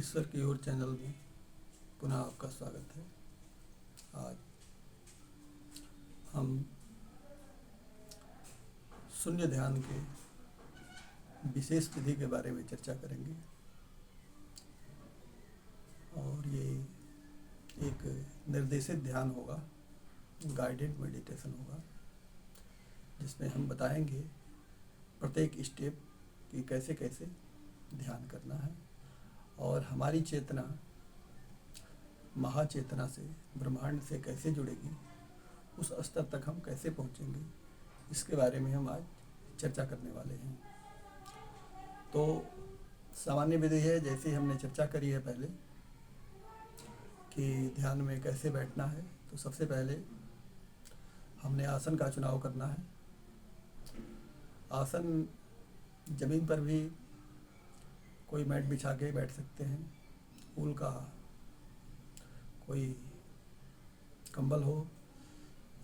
ईश्वर की ओर चैनल में पुनः आपका स्वागत है। आज हम शून्य ध्यान के विशेष विधि के बारे में चर्चा करेंगे और ये एक निर्देशित ध्यान होगा, गाइडेड मेडिटेशन होगा, जिसमें हम बताएंगे प्रत्येक स्टेप कि कैसे कैसे ध्यान करना है और हमारी चेतना महाचेतना से, ब्रह्मांड से कैसे जुड़ेगी, उस स्तर तक हम कैसे पहुंचेंगे, इसके बारे में हम आज चर्चा करने वाले हैं। तो सामान्य विधि है, जैसे हमने चर्चा करी है पहले कि ध्यान में कैसे बैठना है। तो सबसे पहले हमने आसन का चुनाव करना है। आसन ज़मीन पर भी कोई मैट बिछा के बैठ सकते हैं, ऊल का कोई कंबल हो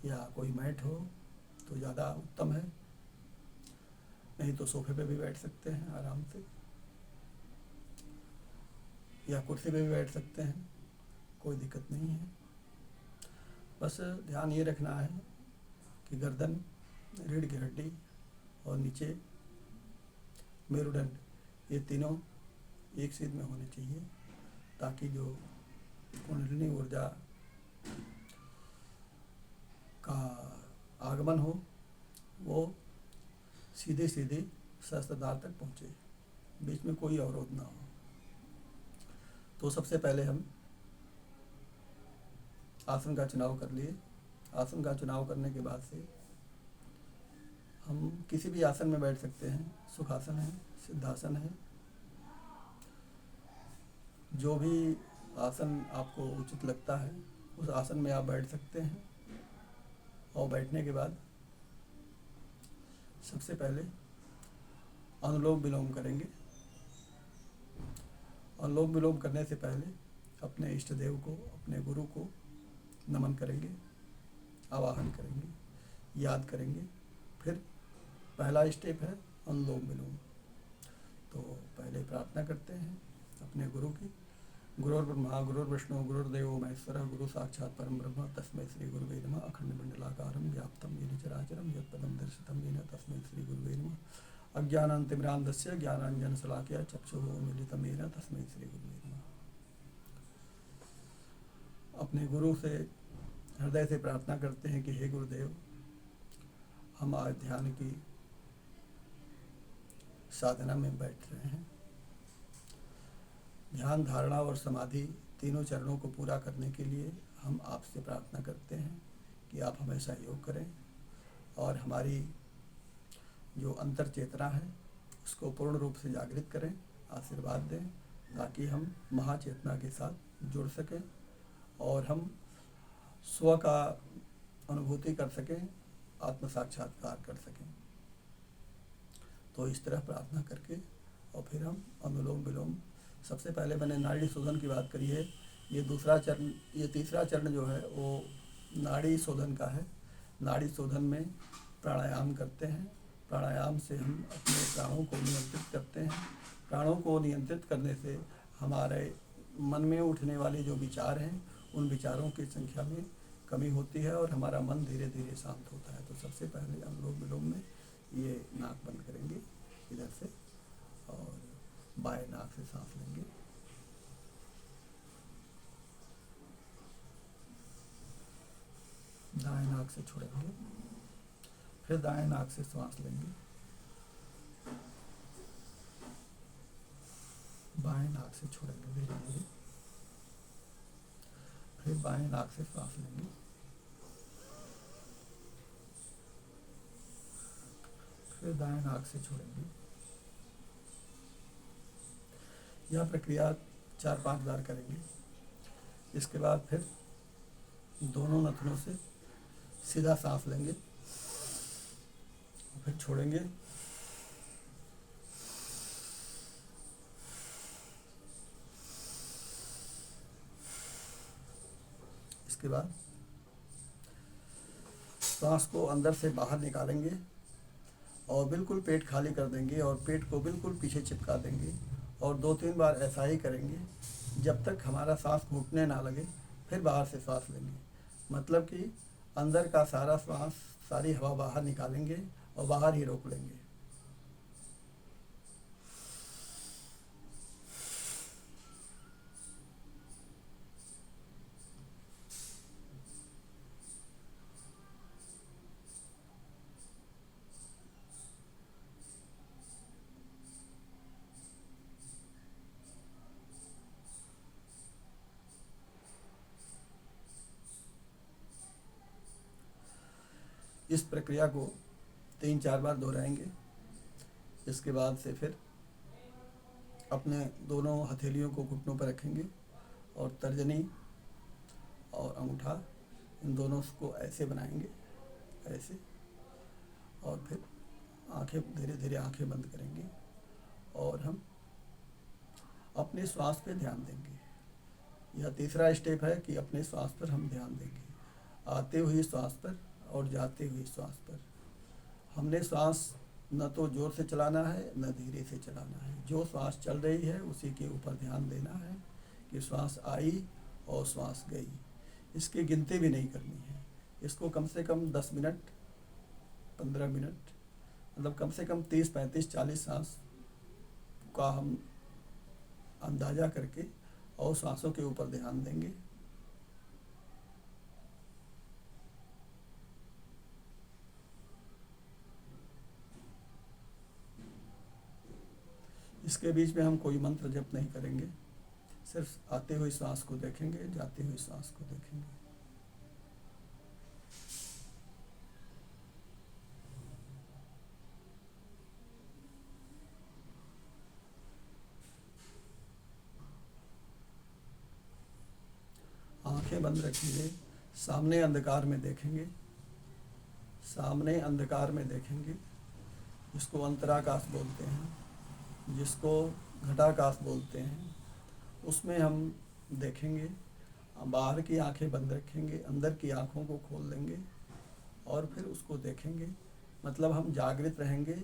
या कोई मैट हो तो ज़्यादा उत्तम है, नहीं तो सोफे पे भी बैठ सकते हैं आराम से, या कुर्सी पे भी बैठ सकते हैं, कोई दिक्कत नहीं है। बस ध्यान ये रखना है कि गर्दन, रीढ़ की हड्डी और नीचे मेरुदंड, ये तीनों एक सीध में होने चाहिए, ताकि जो कुंडलिनी ऊर्जा का आगमन हो वो सीधे सीधे सहस्त्रद्वार तक पहुँचे, बीच में कोई अवरोध ना हो। तो सबसे पहले हम आसन का चुनाव कर लिए। आसन का चुनाव करने के बाद से हम किसी भी आसन में बैठ सकते हैं। सुखासन है, सिद्धासन है, जो भी आसन आपको उचित लगता है उस आसन में आप बैठ सकते हैं। और बैठने के बाद सबसे पहले अनुलोम विलोम करेंगे। अनुलोम विलोम करने से पहले अपने इष्ट देव को, अपने गुरु को नमन करेंगे, आवाहन करेंगे, याद करेंगे। फिर पहला स्टेप है अनुलोम विलोम। तो पहले प्रार्थना करते हैं अपने गुरु की। गुरुर्ब्रह्मा गुरुर्विष्णु गुरुर्देवो महेश्वरः गुरु साक्षात् परम ब्रह्म तस्मै श्री गुरुवे नमः। अखंड मंडलाकारं व्याप्तं येन चराचरं यत्पदं दर्शितं येन तस्मै श्री गुरुवे नमः। अज्ञानान्तिमिरान्धस्य ज्ञानाञ्जनशलाकया चक्षुरुन्मीलितं येन तस्मै श्री गुरुवे नमः। अपने गुरु से हृदय से प्रार्थना करते हैं कि हे गुरुदेव, हम आज ध्यान की साधना में बैठ रहे हैं। ध्यान, धारणा और समाधि तीनों चरणों को पूरा करने के लिए हम आपसे प्रार्थना करते हैं कि आप हमें सहयोग करें और हमारी जो अंतर चेतना है उसको पूर्ण रूप से जागृत करें, आशीर्वाद दें, ताकि हम महाचेतना के साथ जुड़ सकें और हम स्व का अनुभूति कर सकें, आत्म साक्षात्कार कर सकें। तो इस तरह प्रार्थना करके और फिर हम अनुलोम विलोम, सबसे पहले मैंने नाड़ी शोधन की बात करी है। ये तीसरा चरण जो है वो नाड़ी शोधन का है। नाड़ी शोधन में प्राणायाम करते हैं। प्राणायाम से हम अपने प्राणों को नियंत्रित करते हैं। प्राणों को नियंत्रित करने से हमारे मन में उठने वाले जो विचार हैं उन विचारों की संख्या में कमी होती है और हमारा मन धीरे धीरे शांत होता है। तो सबसे पहले अनुलोम विलोम में ये नाक बंद करेंगे इधर से और बाएं नाक से सांस लेंगे, दाएं नाक से छोड़ेंगे, फिर दाएं नाक से सांस लेंगे, बाएं नाक से छोड़ेंगे धीरे धीरे, फिर बाएं नाक से सांस लेंगे, फिर दाएं नाक से छोड़ेंगे। यह प्रक्रिया 4-5 बार करेंगे। इसके बाद फिर दोनों नथनों से सीधा सांस लेंगे, फिर छोड़ेंगे, इसके बाद सांस को अंदर से बाहर निकालेंगे और बिल्कुल पेट खाली कर देंगे और पेट को बिल्कुल पीछे चिपका देंगे और 2-3 बार ऐसा ही करेंगे जब तक हमारा सांस घुटने ना लगे, फिर बाहर से सांस लेंगे। मतलब कि अंदर का सारा सांस, सारी हवा बाहर निकालेंगे और बाहर ही रोक लेंगे। इस प्रक्रिया को 3-4 बार दोहराएंगे। इसके बाद से फिर अपने दोनों हथेलियों को घुटनों पर रखेंगे और तर्जनी और अंगूठा इन दोनों को ऐसे बनाएंगे, ऐसे। और फिर आंखें, धीरे धीरे आंखें बंद करेंगे और हम अपने श्वास पे ध्यान देंगे। यह तीसरा स्टेप है कि अपने श्वास पर हम ध्यान देंगे, आते हुए श्वास पर और जाते हुए श्वास पर। हमने श्वास न तो जोर से चलाना है न धीरे से चलाना है। जो श्वास चल रही है उसी के ऊपर ध्यान देना है कि श्वास आई और श्वास गई। इसकी गिनती भी नहीं करनी है। इसको कम से कम 10 मिनट, 15 मिनट, मतलब कम से कम 30, 35, 40 सांस का हम अंदाजा करके और सांसों के ऊपर ध्यान देंगे। इसके बीच में हम कोई मंत्र जप नहीं करेंगे, सिर्फ आते हुए श्वास को देखेंगे, जाते हुए श्वास को देखेंगे। आंखें बंद रखेंगे, सामने अंधकार में देखेंगे, सामने अंधकार में देखेंगे। जिसको अंतराकाश बोलते हैं, जिसको घटाकाश बोलते हैं, उसमें हम देखेंगे। बाहर की आंखें बंद रखेंगे, अंदर की आंखों को खोल देंगे और फिर उसको देखेंगे। मतलब हम जागृत रहेंगे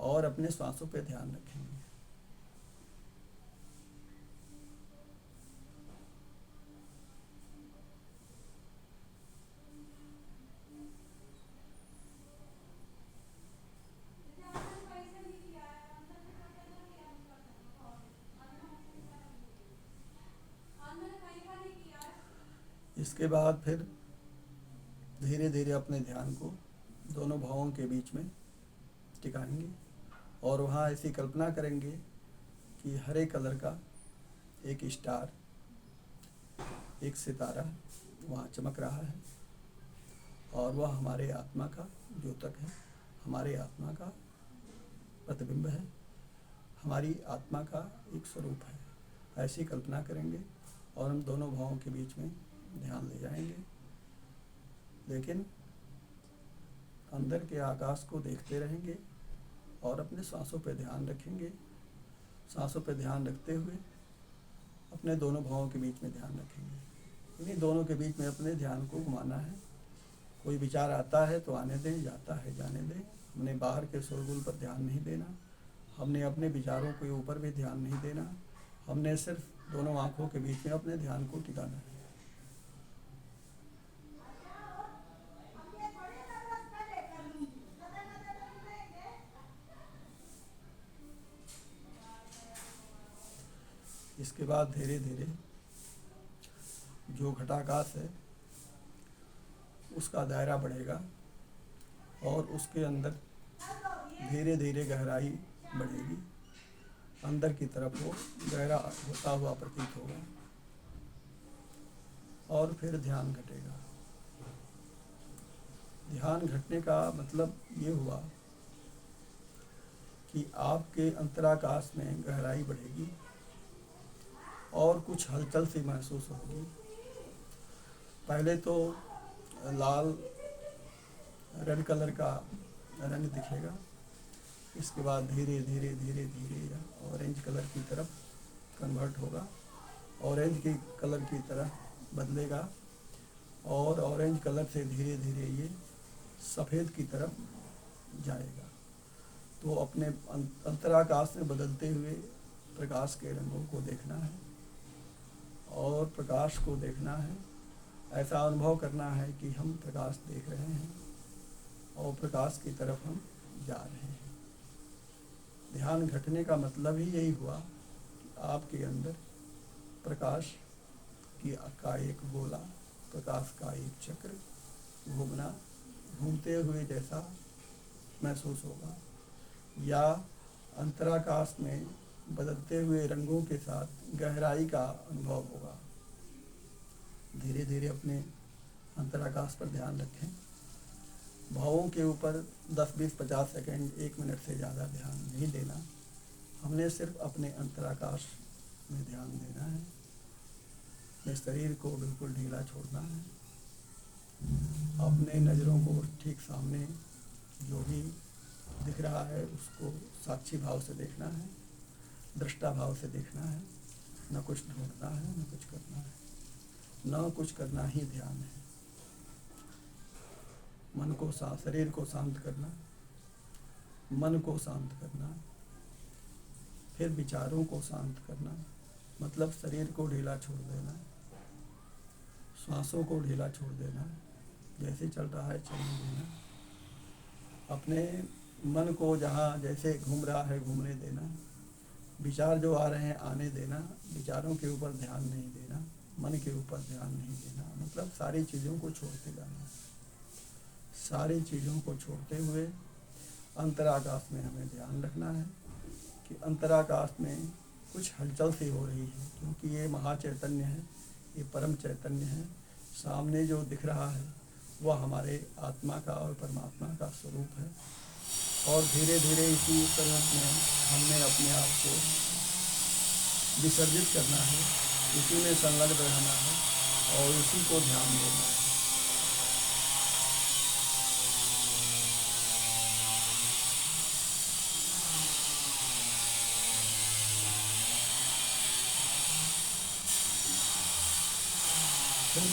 और अपने सांसों पे ध्यान रखेंगे। इसके बाद फिर धीरे धीरे अपने ध्यान को दोनों भावों के बीच में टिकाएंगे और वहाँ ऐसी कल्पना करेंगे कि हरे कलर का एक स्टार, एक सितारा वहाँ चमक रहा है और वह हमारे आत्मा का द्योतक है, हमारे आत्मा का प्रतिबिंब है, हमारी आत्मा का एक स्वरूप है। ऐसी कल्पना करेंगे और हम दोनों भावों के बीच में ध्यान ले जाएंगे। लेकिन अंदर के आकाश को देखते रहेंगे और अपने सांसों पर ध्यान रखेंगे। सांसों पर ध्यान रखते हुए अपने दोनों भावों के बीच में ध्यान रखेंगे। इन्हीं दोनों के बीच में अपने ध्यान को घुमाना है। कोई विचार आता है तो आने दें, जाता है जाने दें। हमने बाहर के शोरगुल पर ध्यान नहीं देना, हमने अपने विचारों के ऊपर भी ध्यान नहीं देना। हमने सिर्फ दोनों आँखों के बीच में अपने ध्यान को टिकाना है। इसके बाद धीरे धीरे जो घटाकाश है उसका दायरा बढ़ेगा और उसके अंदर धीरे धीरे गहराई बढ़ेगी। अंदर की तरफ वो गहरा होता हुआ प्रतीत होगा और फिर ध्यान घटेगा। ध्यान घटने का मतलब ये हुआ कि आपके अंतराकाश में गहराई बढ़ेगी और कुछ हलचल सी महसूस होगी। पहले तो लाल रेड कलर का रंग दिखेगा, इसके बाद धीरे धीरे धीरे धीरे ऑरेंज कलर की तरफ कन्वर्ट होगा, ऑरेंज की कलर की तरह बदलेगा और ऑरेंज कलर से धीरे धीरे ये सफ़ेद की तरफ जाएगा। तो अपने अंतराकाश में बदलते हुए प्रकाश के रंगों को देखना है और प्रकाश को देखना है। ऐसा अनुभव करना है कि हम प्रकाश देख रहे हैं और प्रकाश की तरफ हम जा रहे हैं। ध्यान घटने का मतलब ही यही हुआ कि आपके अंदर प्रकाश का एक गोला, प्रकाश का एक चक्र घूमते हुए जैसा महसूस होगा, या अंतराकाश में बदलते हुए रंगों के साथ गहराई का अनुभव होगा। धीरे धीरे अपने अंतराकाश पर ध्यान रखें। भावों के ऊपर 10, 20, 50 सेकंड, 1 मिनट से ज़्यादा ध्यान नहीं देना। हमने सिर्फ अपने अंतराकाश में ध्यान देना है। अपने शरीर को बिल्कुल ढीला छोड़ना है। अपने नज़रों को ठीक सामने जो भी दिख रहा है उसको साक्षी भाव से देखना है, दृष्टा भाव से देखना है। न कुछ ढूंढना है, न कुछ करना है, न कुछ करना ही ध्यान है। मन को शरीर को शांत करना, मन को शांत करना, फिर विचारों को शांत करना, मतलब शरीर को ढीला छोड़ देना, श्वासों को ढीला छोड़ देना, जैसे चल रहा है चलने देना। अपने मन को जहाँ जैसे घूम रहा है घूमने देना। विचार जो आ रहे हैं आने देना। विचारों के ऊपर ध्यान नहीं देना, मन के ऊपर ध्यान नहीं देना, मतलब सारी चीज़ों को छोड़ते जाना। सारी चीज़ों को छोड़ते हुए अंतराकाश में हमें ध्यान रखना है कि अंतराकाश में कुछ हलचल सी हो रही है, क्योंकि ये महाचैतन्य है, ये परम चैतन्य है। सामने जो दिख रहा है वह हमारे आत्मा का और परमात्मा का स्वरूप है। और धीरे धीरे इसी स्वरूप में हमने अपने आप को विसर्जित करना है, इसी में संलग्न रहना है और उसी को ध्यान देना है।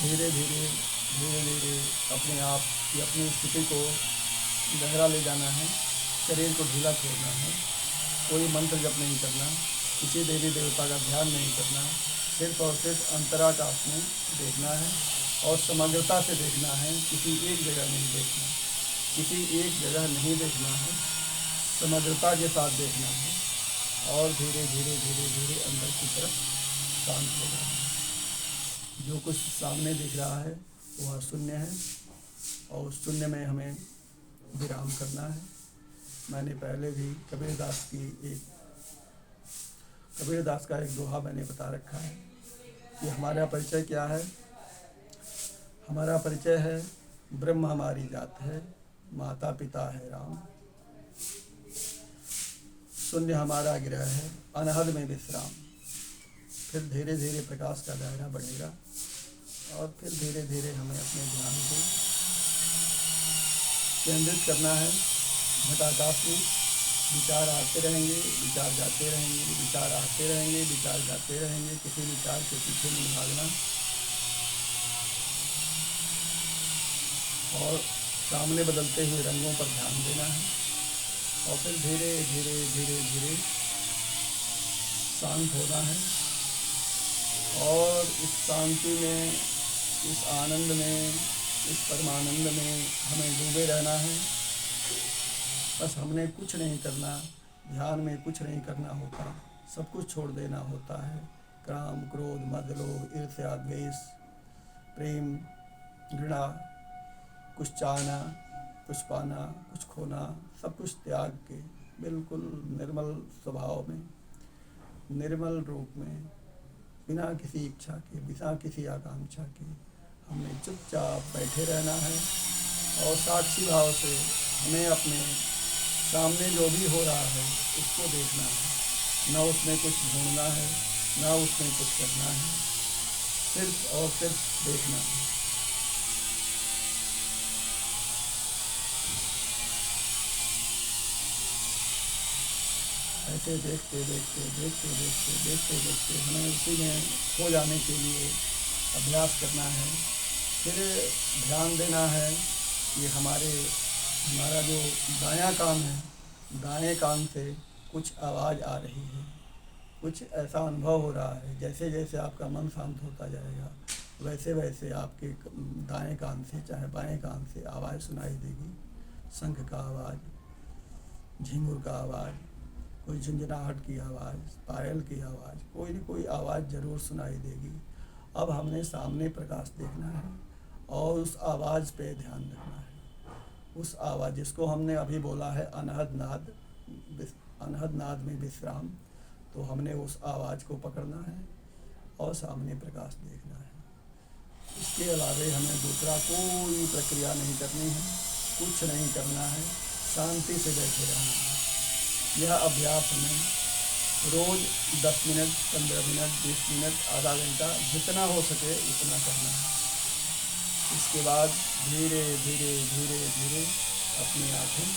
धीरे धीरे अपने आप की अपनी स्थिति को गहरा ले जाना है। शरीर को ढीला छोड़ना है। कोई मंत्र जप नहीं करना, किसी देवी देवता का ध्यान नहीं करना, सिर्फ और सिर्फ अंतराकाश में देखना है और समग्रता से देखना है। किसी एक जगह नहीं देखना, किसी एक जगह नहीं देखना है, समग्रता के साथ देखना है और धीरे धीरे अंदर की तरफ शांत हो जाना है। जो कुछ सामने दिख रहा है वह शून्य है और उस शून्य में हमें विराम करना है। मैंने पहले भी कबीरदास का एक दोहा मैंने बता रखा है कि हमारा परिचय क्या है। हमारा परिचय है ब्रह्म हमारी जात है, माता पिता है राम, शून्य हमारा गृह है, अनहद में विश्राम। फिर धीरे धीरे प्रकाश का दायरा बढ़ेगा और फिर धीरे धीरे हमें अपने ध्यान को केंद्रित करना है। घटाकाश में विचार आते रहेंगे, विचार जाते रहेंगे, विचार आते रहेंगे, विचार जाते रहेंगे। किसी विचार के पीछे नहीं भागना और सामने बदलते हुए रंगों पर ध्यान देना है और फिर धीरे धीरे शांत होना है और इस शांति में, इस आनंद में, इस परमानंद में हमें डूबे रहना है। बस हमने कुछ नहीं करना, ध्यान में कुछ नहीं करना होता, सब कुछ छोड़ देना होता है। काम, क्रोध, मद, लोभ, ईर्ष्या, द्वेष, प्रेम, घृणा, कुछ चाहना, कुछ पाना, कुछ खोना, सब कुछ त्याग के बिल्कुल निर्मल स्वभाव में, निर्मल रूप में, बिना किसी इच्छा के, बिना किसी आकांक्षा के हमें चुपचाप बैठे रहना है और साक्षी भाव से हमें अपने सामने जो भी हो रहा है उसको देखना है। ना उसमें कुछ ढूंढना है, ना उसमें कुछ करना है, सिर्फ और सिर्फ देखना है। ऐसे देखते हमें उसी में खो जाने के लिए अभ्यास करना है। फिर ध्यान देना है कि हमारा जो दायां कान है, दाएं कान से कुछ आवाज़ आ रही है, कुछ ऐसा अनुभव हो रहा है, जैसे जैसे आपका मन शांत होता जाएगा वैसे वैसे आपके दाएं कान से चाहे बाएं कान से आवाज़ सुनाई देगी। शंख का आवाज़, झिंगुर का आवाज़, कोई झुंझुनाहट की आवाज़, पायल की आवाज़, कोई न कोई आवाज़ ज़रूर सुनाई देगी। अब हमने सामने प्रकाश देखना है और उस आवाज़ पे ध्यान रखना है। उस आवाज़ जिसको हमने अभी बोला है अनहद नाद में विश्राम, तो हमने उस आवाज़ को पकड़ना है और सामने प्रकाश देखना है। इसके अलावे हमें दूसरा कोई प्रक्रिया नहीं करनी है, कुछ नहीं करना है, शांति से बैठे रहना है। यह अभ्यास हमें रोज़ 10 मिनट, 15 मिनट, 20 मिनट, आधा घंटा, जितना हो सके उतना करना है। इसके बाद धीरे धीरे धीरे धीरे अपनी आँखें,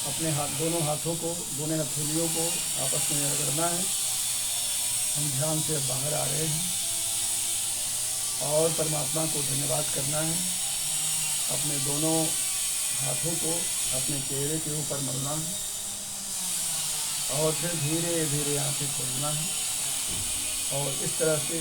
अपने दोनों हाथों को, दोनों हथेलियों को आपस में रगड़ना है। हम ध्यान से बाहर आ रहे हैं और परमात्मा को धन्यवाद करना है। अपने दोनों हाथों को अपने चेहरे के ऊपर मलना है और फिर धीरे धीरे आंखें खोलना है। और इस तरह से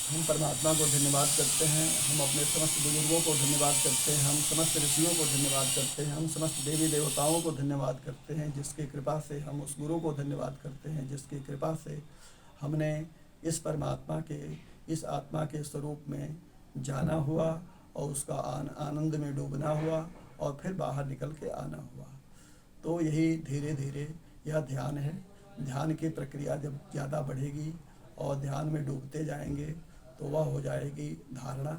हम परमात्मा को धन्यवाद करते हैं, हम अपने समस्त बुजुर्गों को धन्यवाद करते हैं, हम समस्त ऋषियों को धन्यवाद करते हैं, हम समस्त देवी देवताओं को धन्यवाद करते हैं, जिसकी कृपा से हम उस गुरु को धन्यवाद करते हैं, जिसकी कृपा से हमने इस परमात्मा के, इस आत्मा के स्वरूप में जाना हुआ और उसका आनंद में डूबना हुआ और फिर बाहर निकल के आना हुआ। तो यही धीरे धीरे यह ध्यान है। ध्यान की प्रक्रिया जब ज़्यादा बढ़ेगी और ध्यान में डूबते जाएंगे तो वह हो जाएगी धारणा।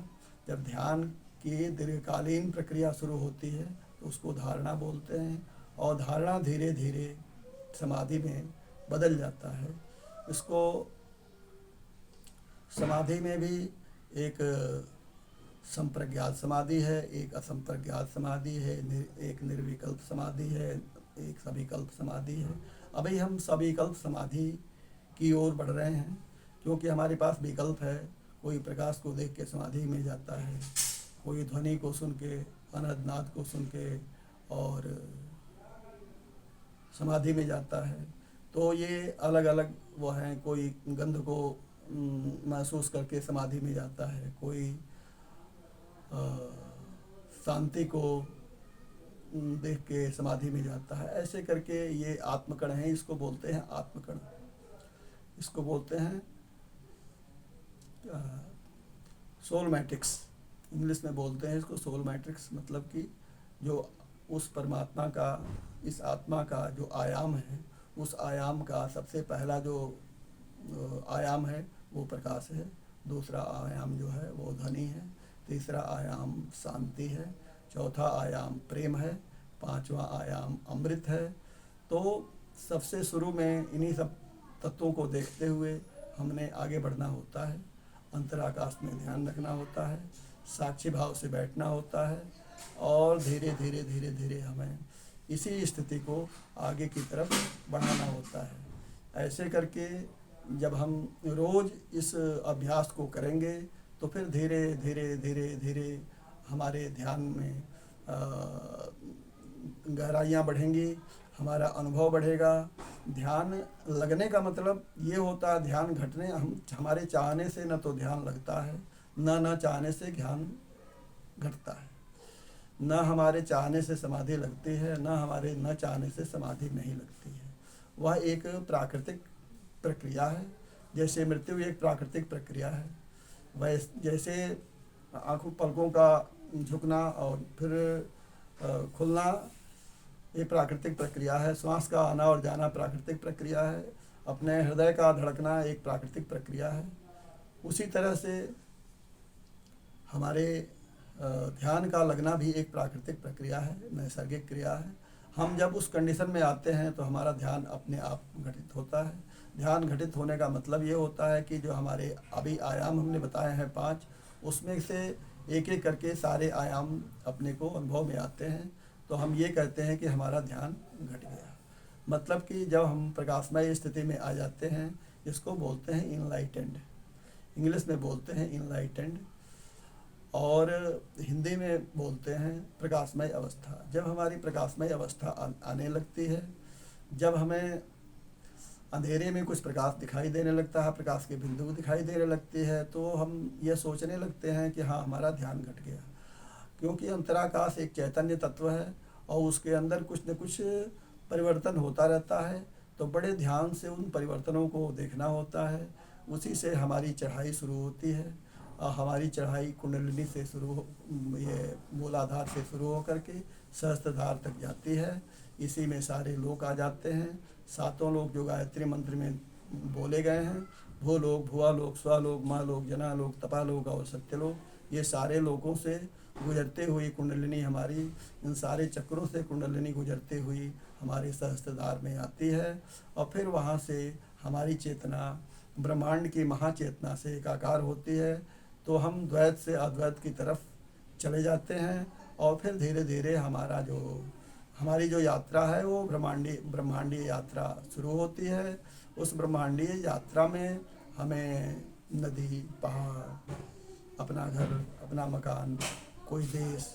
जब ध्यान की दीर्घकालीन प्रक्रिया शुरू होती है तो उसको धारणा बोलते हैं और धारणा धीरे धीरे समाधि में बदल जाता है। इसको समाधि में भी एक संप्रज्ञात समाधि है, एक असंप्रज्ञात समाधि है, एक निर्विकल्प समाधि है, एक सविकल्प समाधि है। अभी हम सविकल्प समाधि की ओर बढ़ रहे हैं क्योंकि हमारे पास विकल्प है। कोई प्रकाश को देख के समाधि में जाता है, कोई ध्वनि को सुन के, अनहद नाद को सुन के और समाधि में जाता है। तो ये अलग अलग वो हैं। कोई गंध को महसूस करके समाधि में जाता है, कोई शांति को देख के समाधि में जाता है। ऐसे करके ये आत्मकण है, इसको बोलते हैं आत्मकण। इसको बोलते हैं सोल मैट्रिक्स, इंग्लिश में बोलते हैं इसको सोल मैट्रिक्स। मतलब कि जो उस परमात्मा का, इस आत्मा का जो आयाम है, उस आयाम का सबसे पहला जो आयाम है वो प्रकाश है, दूसरा आयाम जो है वो ध्वनि है, तीसरा आयाम शांति है, चौथा आयाम प्रेम है, पांचवा आयाम अमृत है। तो सबसे शुरू में इन्हीं सब तत्वों को देखते हुए हमने आगे बढ़ना होता है। अंतराकाश में ध्यान रखना होता है, साक्षी भाव से बैठना होता है और धीरे धीरे धीरे धीरे हमें इसी स्थिति को आगे की तरफ बढ़ाना होता है। ऐसे करके जब हम रोज़ इस अभ्यास को करेंगे तो फिर धीरे धीरे धीरे धीरे हमारे ध्यान में गहराइयाँ बढ़ेंगी, हमारा अनुभव बढ़ेगा। ध्यान लगने का मतलब ये होता है, ध्यान घटने, हमारे चाहने से न तो ध्यान लगता है, न चाहने से ध्यान घटता है। न हमारे चाहने से समाधि लगती है, न हमारे न चाहने से समाधि नहीं लगती है। वह एक प्राकृतिक प्रक्रिया है। जैसे मृत्यु एक प्राकृतिक प्रक्रिया है, वैसे जैसे आँखों पलकों का झुकना और फिर खुलना ये प्राकृतिक प्रक्रिया है। श्वास का आना और जाना प्राकृतिक प्रक्रिया है। अपने हृदय का धड़कना एक प्राकृतिक प्रक्रिया है। उसी तरह से हमारे ध्यान का लगना भी एक प्राकृतिक प्रक्रिया है, नैसर्गिक क्रिया है। हम जब उस कंडीशन में आते हैं तो हमारा ध्यान अपने आप घटित होता है। ध्यान घटित होने का मतलब ये होता है कि जो हमारे अभी आयाम हमने बताए हैं 5, उसमें से एक एक करके सारे आयाम अपने को अनुभव में आते हैं। तो हम ये कहते हैं कि हमारा ध्यान घट गया। मतलब कि जब हम प्रकाशमय स्थिति में आ जाते हैं, इसको बोलते हैं इनलाइटेंड, इंग्लिश में बोलते हैं इनलाइटेंड और हिंदी में बोलते हैं प्रकाशमय अवस्था। जब हमारी प्रकाशमय अवस्था आने लगती है जब हमें अंधेरे में कुछ प्रकाश दिखाई देने लगता है, प्रकाश के बिंदु दिखाई देने लगती है, तो हम ये सोचने लगते हैं कि हाँ, हमारा ध्यान घट गया। क्योंकि अंतराकाश एक चैतन्य तत्व है और उसके अंदर कुछ न कुछ परिवर्तन होता रहता है, तो बड़े ध्यान से उन परिवर्तनों को देखना होता है। उसी से हमारी चढ़ाई शुरू होती है। हमारी चढ़ाई कुंडलिनी से ये मूलाधार से शुरू होकर के सहस्त्रधार तक जाती है। इसी में सारे लोक आ जाते हैं। सातों लोक जो गायत्री मंत्र में बोले गए हैं, भूलोक, भुवालोक, स्वालोक, महालोक, जनालोक, तपालोक और सत्यलोक, ये सारे लोकों से गुजरते हुए कुंडलिनी हमारी, इन सारे चक्रों से कुंडलिनी गुजरते हुई हमारे सहस्त्रधार में आती है। और फिर वहाँ से हमारी चेतना ब्रह्मांड की महाचेतना से एकाकार होती है। तो हम द्वैत से अद्वैत की तरफ चले जाते हैं और फिर धीरे धीरे हमारी जो यात्रा है वो ब्रह्मांडीय यात्रा शुरू होती है। उस ब्रह्मांडीय यात्रा में हमें नदी, पहाड़, अपना घर, अपना मकान, कोई देश,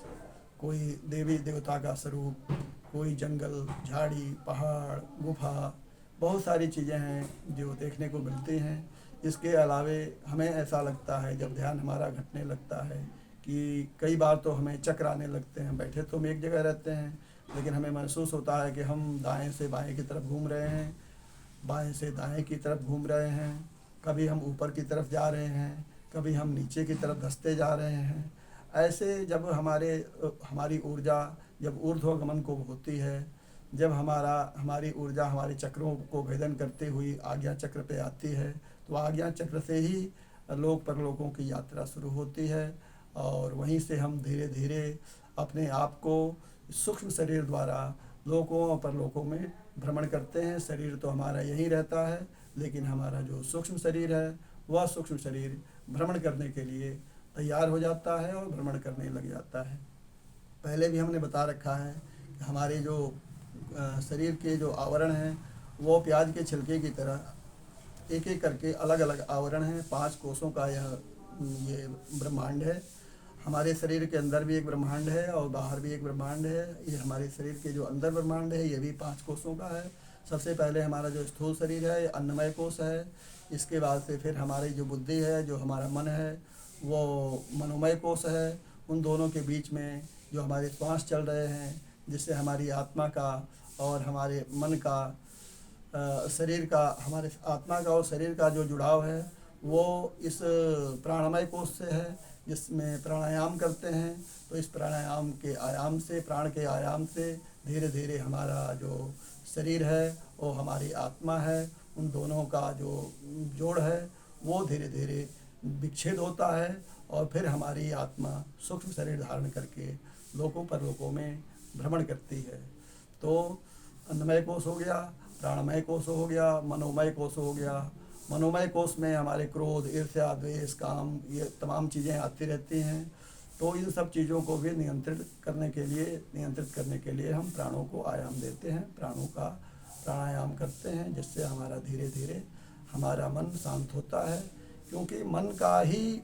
कोई देवी देवता का स्वरूप, कोई जंगल, झाड़ी, पहाड़, गुफा, बहुत सारी चीज़ें हैं जो देखने को मिलती हैं। इसके अलावे हमें ऐसा लगता है जब ध्यान हमारा घटने लगता है कि कई बार तो हमें चक्कर आने लगते हैं। बैठे तो हम एक जगह रहते हैं, लेकिन हमें महसूस होता है कि हम दाएं से बाएं की तरफ घूम रहे हैं, बाएं से दाएं की तरफ घूम रहे हैं। कभी हम ऊपर की तरफ जा रहे हैं, कभी हम नीचे की तरफ धंसते जा रहे हैं। ऐसे जब हमारी ऊर्जा जब ऊर्ध्वगमन को होती है, जब हमारी ऊर्जा हमारे चक्रों को भेदन करते हुई आज्ञा चक्र पे आती है, तो आज्ञा चक्र से ही लोक परलोकों की यात्रा शुरू होती है। और वहीं से हम धीरे धीरे अपने आप को सूक्ष्म शरीर द्वारा लोकों और परलोकों में भ्रमण करते हैं। शरीर तो हमारा यहीं रहता है, लेकिन हमारा जो सूक्ष्म शरीर है वह सूक्ष्म शरीर भ्रमण करने के लिए तैयार हो जाता है और भ्रमण करने लग जाता है। पहले भी हमने बता रखा है कि हमारे जो शरीर के जो आवरण हैं वो प्याज के छिलके की तरह एक एक करके अलग अलग आवरण हैं। 5 कोषों का ये ब्रह्मांड है। हमारे शरीर के अंदर भी एक ब्रह्मांड है और बाहर भी एक ब्रह्मांड है। ये हमारे शरीर के जो अंदर ब्रह्मांड है ये भी 5 कोषों का है। सबसे पहले हमारा जो स्थूल शरीर है ये अन्नमय कोष है। इसके बाद से फिर हमारी जो बुद्धि है, जो हमारा मन है, वो मनोमय कोष है। उन दोनों के बीच में जो हमारे श्वास चल रहे हैं, जिससे हमारी आत्मा का और हमारे मन का, शरीर का, हमारे आत्मा का और शरीर का जो जुड़ाव है वो इस प्राणमय कोष से है, जिसमें प्राणायाम करते हैं। तो इस प्राणायाम के आयाम से, प्राण के आयाम से धीरे धीरे हमारा जो शरीर है वो हमारी आत्मा है, उन दोनों का जो जोड़ है वो धीरे धीरे विच्छेद होता है और फिर हमारी आत्मा सूक्ष्म शरीर धारण करके लोकों परलोकों में भ्रमण करती है। तो अन्नमय कोष हो गया, प्राणमय कोष हो गया, मनोमय कोष हो गया। मनोमय कोष में हमारे क्रोध, ईर्ष्या, द्वेष, काम, ये तमाम चीज़ें आती रहती हैं। तो इन सब चीज़ों को भी नियंत्रित करने के लिए हम प्राणों को आयाम देते हैं, प्राणों का प्राणायाम करते हैं, जिससे हमारा धीरे धीरे हमारा मन शांत होता है। क्योंकि मन का ही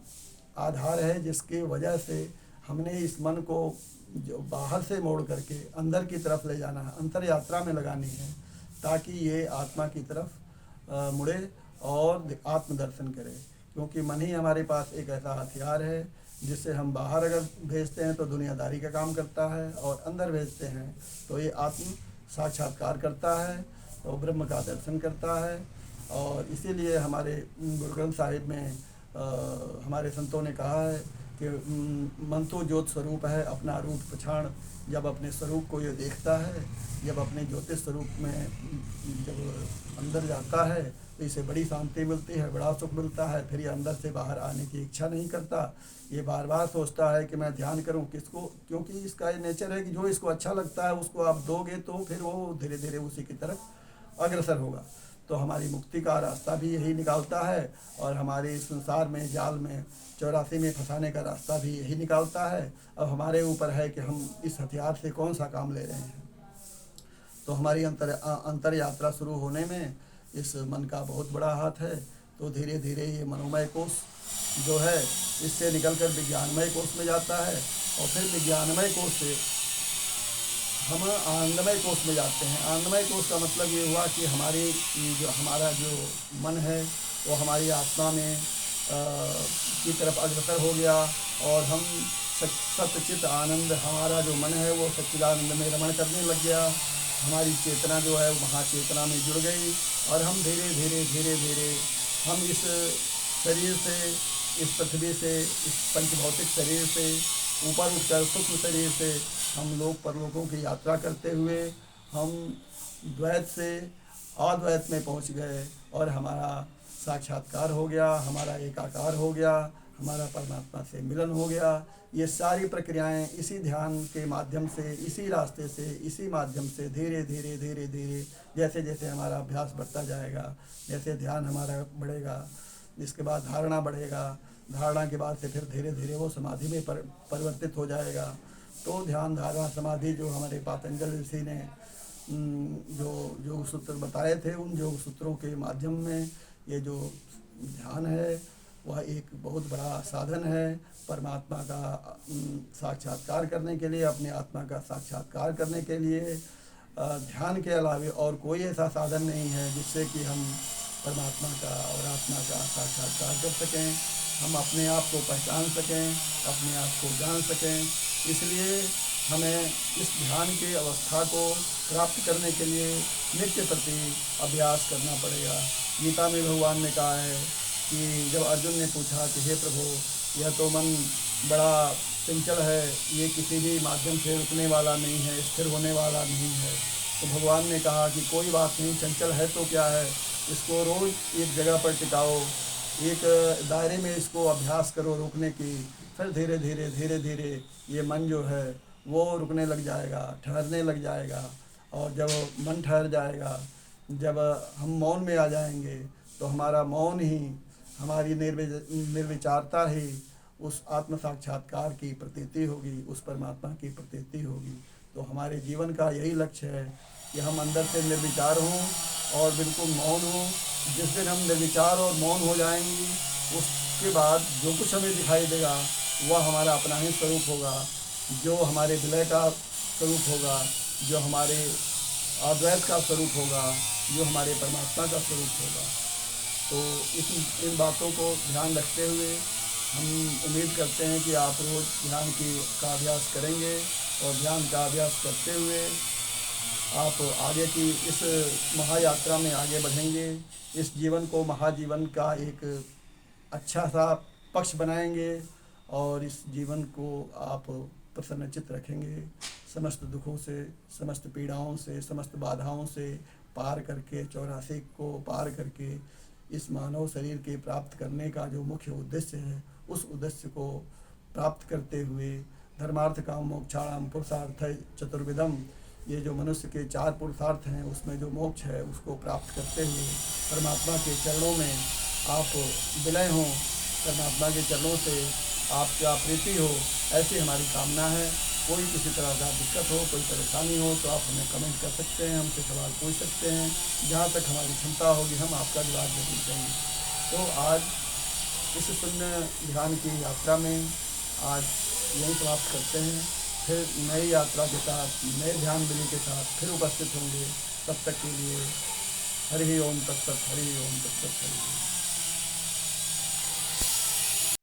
आधार है, जिसकी वजह से हमने इस मन को जो बाहर से मोड़ करके अंदर की तरफ ले जाना है, अंतर यात्रा में लगानी है, ताकि ये आत्मा की तरफ मुड़े और आत्मदर्शन करे। क्योंकि मन ही हमारे पास एक ऐसा हथियार है जिससे हम बाहर अगर भेजते हैं तो दुनियादारी का काम करता है, और अंदर भेजते हैं तो ये आत्म साक्षात्कार करता है, तो ब्रह्म का दर्शन करता है। और इसीलिए हमारे गुरु ग्रंथ साहिब में हमारे संतों ने कहा है कि मन तो ज्योत स्वरूप है, अपना रूप पछाड़। जब अपने स्वरूप को ये देखता है, जब अपने ज्योतिष स्वरूप में जब अंदर जाता है तो इसे बड़ी शांति मिलती है, बड़ा सुख मिलता है। फिर ये अंदर से बाहर आने की इच्छा नहीं करता, ये बार बार सोचता है कि मैं ध्यान करूं किसको, क्योंकि इसका ये नेचर है कि जो इसको अच्छा लगता है उसको आप दोगे तो फिर वो धीरे धीरे उसी की तरफ अग्रसर होगा। तो हमारी मुक्ति का रास्ता भी यही निकालता है, और हमारे इस संसार में जाल में 84 में फंसाने का रास्ता भी यही निकालता है। अब हमारे ऊपर है कि हम इस हथियार से कौन सा काम ले रहे हैं। तो हमारी अंतर यात्रा शुरू होने में इस मन का बहुत बड़ा हाथ है। तो धीरे धीरे ये मनोमय कोष जो है इससे निकलकर विज्ञानमय कोष में जाता है, और फिर विज्ञानमय कोष से हम आनंदमय कोष में जाते हैं। आनंदमय कोष का मतलब ये हुआ कि हमारा जो मन है वो हमारी आत्मा में की तरफ अग्रसर हो गया और हम सच्चित आनंद, हमारा जो मन है वो सच्चिदानंद में रमण करने लग गया। हमारी चेतना जो है वो महाचेतना में जुड़ गई और हम धीरे धीरे धीरे धीरे हम इस शरीर से, इस पृथ्वी से, इस पंचभौतिक शरीर से ऊपर उठकर सूक्ष्म शरीर से हम लोग परलोकों की यात्रा करते हुए हम द्वैत से अद्वैत में पहुंच गए और हमारा साक्षात्कार हो गया, हमारा एकाकार हो गया, हमारा परमात्मा से मिलन हो गया। ये सारी प्रक्रियाएं इसी ध्यान के माध्यम से, इसी रास्ते से, इसी माध्यम से धीरे धीरे धीरे धीरे जैसे जैसे हमारा अभ्यास बढ़ता जाएगा, जैसे ध्यान हमारा बढ़ेगा, इसके बाद धारणा बढ़ेगा, धारणा के बाद से फिर धीरे धीरे वो समाधि में परिवर्तित हो जाएगा। तो ध्यान, धारणा, समाधि जो हमारे पातंजल ऋषि ने जो योग सूत्र बताए थे, उन योग सूत्रों के माध्यम में ये जो ध्यान है वह एक बहुत बड़ा साधन है परमात्मा का साक्षात्कार करने के लिए, अपने आत्मा का साक्षात्कार करने के लिए। ध्यान के अलावा और कोई ऐसा साधन नहीं है जिससे कि हम परमात्मा का और आत्मा का साक्षात्कार कर सकें, हम अपने आप को पहचान सकें, अपने आप को जान सकें। इसलिए हमें इस ध्यान की अवस्था को प्राप्त करने के लिए नित्य प्रति अभ्यास करना पड़ेगा। गीता में भगवान ने कहा है कि जब अर्जुन ने पूछा कि हे प्रभु, यह तो मन बड़ा चंचल है, ये किसी भी माध्यम से रुकने वाला नहीं है, स्थिर होने वाला नहीं है। तो भगवान ने कहा कि कोई बात नहीं, चंचल है तो क्या है, इसको रोज़ एक जगह पर टिकाओ, एक दायरे में इसको अभ्यास करो रोकने की, फिर धीरे धीरे धीरे धीरे ये मन जो है वो रुकने लग जाएगा, ठहरने लग जाएगा। और जब मन ठहर जाएगा, जब हम मौन में आ जाएंगे तो हमारा मौन ही, हमारी निर्विचारता ही उस आत्म साक्षात्कार की प्रतीति होगी, उस परमात्मा की प्रतीति होगी। तो हमारे जीवन का यही लक्ष्य है कि हम अंदर से निर्विचार हों और बिल्कुल मौन हों। जिस दिन हम निर्विचार और मौन हो जाएंगे, उसके बाद जो कुछ हमें दिखाई देगा वह हमारा अपना ही स्वरूप होगा, जो हमारे विलय का स्वरूप होगा, जो हमारे अद्वैत का स्वरूप होगा, जो हमारे परमात्मा का स्वरूप होगा। तो इन बातों को ध्यान रखते हुए हम उम्मीद करते हैं कि आप रोज़ ध्यान का अभ्यास करेंगे और ध्यान का अभ्यास करते हुए आप आगे की इस महायात्रा में आगे बढ़ेंगे। इस जीवन को महाजीवन का एक अच्छा सा पक्ष बनाएंगे और इस जीवन को आप प्रसन्नचित्त रखेंगे। समस्त दुखों से, समस्त पीड़ाओं से, समस्त बाधाओं से पार करके, 84 को पार करके इस मानव शरीर के प्राप्त करने का जो मुख्य उद्देश्य है, उस उद्देश्य को प्राप्त करते हुए धर्मार्थ काम मोक्षाणाम पुरुषार्थ चतुर्विधम, ये जो मनुष्य के 4 पुरुषार्थ हैं उसमें जो मोक्ष है उसको प्राप्त करते हुए परमात्मा के चरणों में आप विलय हों, परमात्मा के चरणों से आपका प्रीति हो, ऐसी हमारी कामना है। कोई किसी तरह का दिक्कत हो, कोई परेशानी हो तो आप हमें कमेंट कर सकते हैं, हमसे सवाल पूछ सकते हैं। जहाँ तक हमारी क्षमता होगी हम आपका जवाब जरूर देंगे। तो आज इस शून्य ध्यान की यात्रा में आज यही समाप्त करते हैं। फिर नई यात्रा के साथ, नए ध्यान विधि के साथ फिर उपस्थित होंगे। तब तक के लिए हरि ओम तत्सत, हरि ओम तत्सत, हरि ओम।